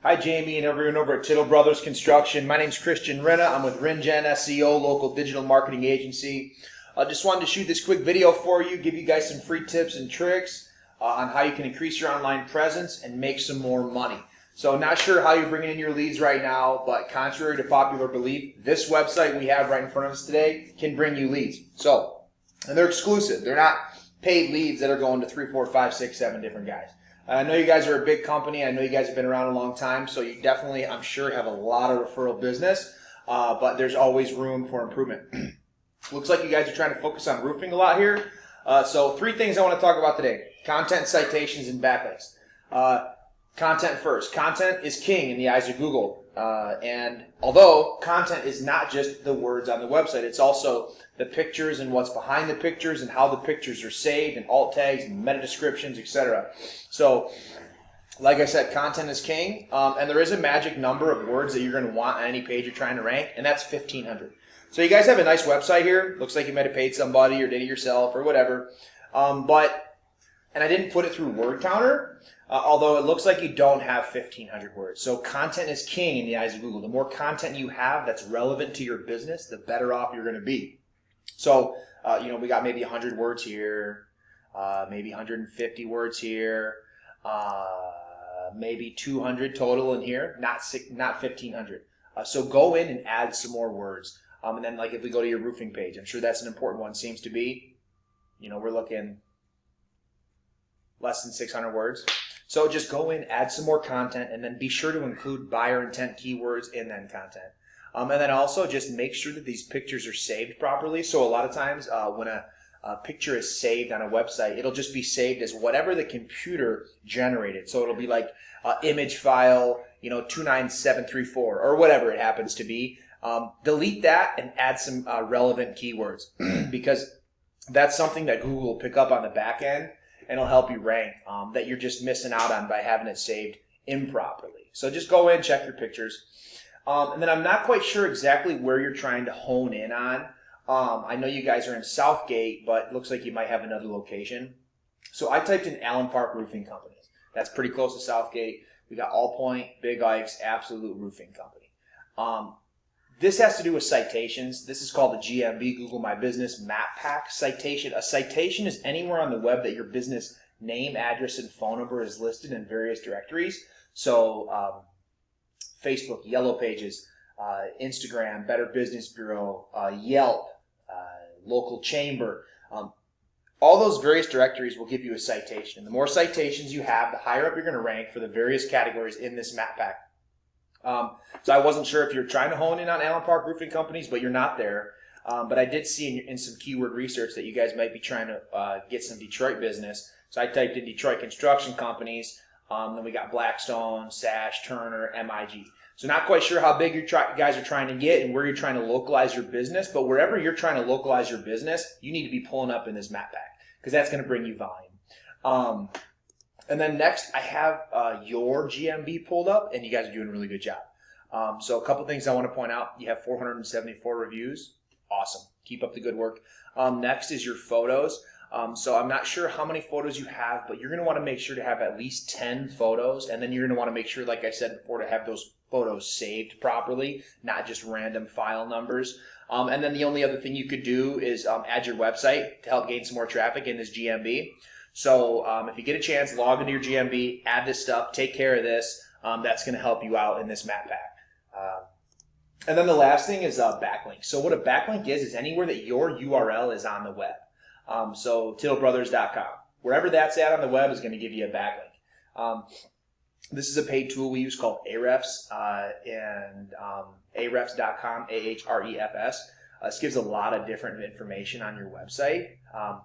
Hi, Jamie, and everyone over at Tittle Brothers Construction. My name's Christian Renna. I'm with RenGen SEO, local digital marketing agency. I just wanted to shoot this quick video for you, give you guys some free tips and tricks on how you can increase your online presence and make some more money. So not sure how you're bringing in your leads right now, but contrary to popular belief, this website we have right in front of us today can bring you leads. And they're exclusive. They're not paid leads that are going to 3, 4, 5, 6, 7 different guys. I know you guys are a big company. I know you guys have been around a long time, so you definitely, I'm sure, have a lot of referral business, but there's always room for improvement. Looks like you guys are trying to focus on roofing a lot here. So 3 things I want to talk about today: content, citations, and backlinks. Content first. Content is king in the eyes of Google. And although content is not just the words on the website, it's also the pictures and what's behind the pictures and how the pictures are saved and alt tags and meta descriptions, etc. So, like I said, content is king, and there is a magic number of words that you're going to want on any page you're trying to rank, and that's 1,500. So you guys have a nice website here. Looks like you might have paid somebody or did it yourself or whatever. And I didn't put it through word counter, although it looks like you don't have 1,500 words. So content is king in the eyes of Google. The more content you have that's relevant to your business, the better off you're going to be. So, we got maybe 100 words here, maybe 150 words here, maybe 200 total in here, not 1,500. So go in and add some more words. And then, like, if we go to your roofing page, I'm sure that's an important one. Seems to be, we're looking less than 600 words. So just go in, add some more content, and then be sure to include buyer intent keywords in that content. And then also just make sure that these pictures are saved properly. So a lot of times when a picture is saved on a website, it'll just be saved as whatever the computer generated. So it'll be like image file, 29734 or whatever it happens to be. Delete that and add some relevant keywords because that's something that Google will pick up on the back end and it'll help you rank that you're just missing out on by having it saved improperly. So just go in, check your pictures. And then I'm not quite sure exactly where you're trying to hone in on. I know you guys are in Southgate, but it looks like you might have another location. So I typed in Allen Park Roofing Companies. That's pretty close to Southgate. We got All Point, Big Ike's, Absolute Roofing Company. This has to do with citations. This is called the GMB, Google My Business Map Pack citation. A citation is anywhere on the web that your business name, address, and phone number is listed in various directories. So Facebook, Yellow Pages, Instagram, Better Business Bureau, Yelp, local chamber. All those various directories will give you a citation. And the more citations you have, the higher up you're going to rank for the various categories in this map pack. So I wasn't sure if you're trying to hone in on Allen Park Roofing Companies, but you're not there. But I did see in some keyword research that you guys might be trying to get some Detroit business. So I typed in Detroit Construction Companies. Then we got Blackstone, Sash, Turner, MIG. So not quite sure how big you guys are trying to get and where you're trying to localize your business, but wherever you're trying to localize your business, you need to be pulling up in this map pack because that's going to bring you volume. And then next, I have your GMB pulled up, and you guys are doing a really good job. So a couple things I want to point out. You have 474 reviews. Awesome. Keep up the good work. Next is your photos. So I'm not sure how many photos you have, but you're going to want to make sure to have at least 10 photos, and then you're going to want to make sure, like I said before, to have those photos saved properly, not just random file numbers. And then the only other thing you could do is add your website to help gain some more traffic in this GMB. So if you get a chance, log into your GMB, add this stuff, take care of this. That's going to help you out in this map pack. And then the last thing is backlinks. So what a backlink is anywhere that your URL is on the web. So TittleBrothers.com. Wherever that's at on the web is going to give you a backlink. This is a paid tool we use called Ahrefs, and ahrefs.com, A-H-R-E-F-S. This gives a lot of different information on your website,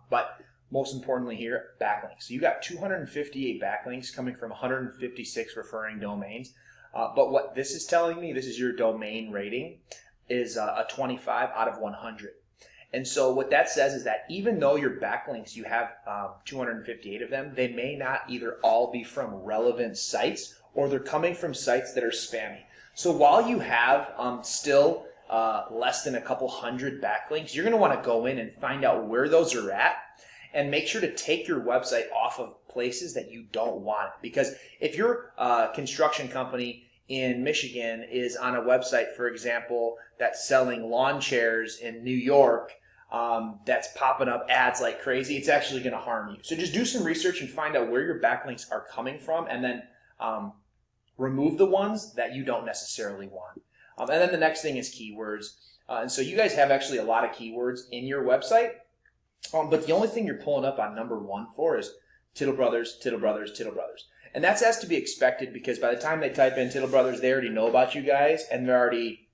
but most importantly here, backlinks. So you got 258 backlinks coming from 156 referring domains. But what this is telling me, this is your domain rating, is a 25 out of 100. And so what that says is that even though your backlinks, you have 258 of them, they may not either all be from relevant sites or they're coming from sites that are spammy. So while you have still less than a couple hundred backlinks, you're going to want to go in and find out where those are at and make sure to take your website off of places that you don't want it. Because if your construction company in Michigan is on a website, for example, that's selling lawn chairs in New York, that's popping up ads like crazy, it's actually going to harm you. So just do some research and find out where your backlinks are coming from, and then remove the ones that you don't necessarily want. And then the next thing is keywords. And so you guys have actually a lot of keywords in your website, but the only thing you're pulling up on number 1 for is Tittle Brothers, Tittle Brothers, Tittle Brothers. And that's has to be expected, because by the time they type in Tittle Brothers, they already know about you guys, and they're already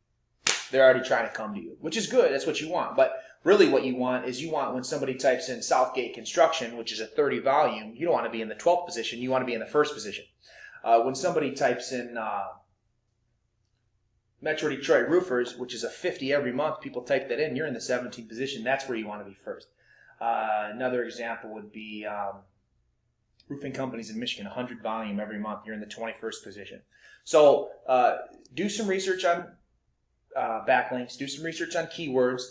trying to come to you, which is good. That's what you want. But really what you want is when somebody types in Southgate Construction, which is a 30 volume, you don't want to be in the 12th position. You want to be in the 1st position. When somebody types in Metro Detroit Roofers, which is a 50 every month, people type that in, you're in the 17th position. That's where you want to be first. Another example would be roofing companies in Michigan, 100 volume every month. You're in the 21st position. So do some research on backlinks. Do some research on keywords.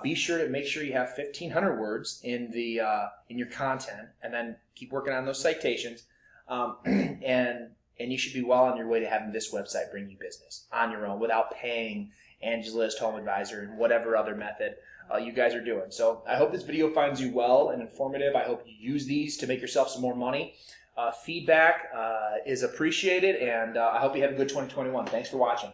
Be sure to make sure you have 1,500 words in your content, and then keep working on those citations. And you should be well on your way to having this website bring you business on your own without paying Angela's Home Advisor and whatever other method you guys are doing. So I hope this video finds you well and informative. I hope you use these to make yourself some more money. Feedback is appreciated, and I hope you have a good 2021. Thanks for watching.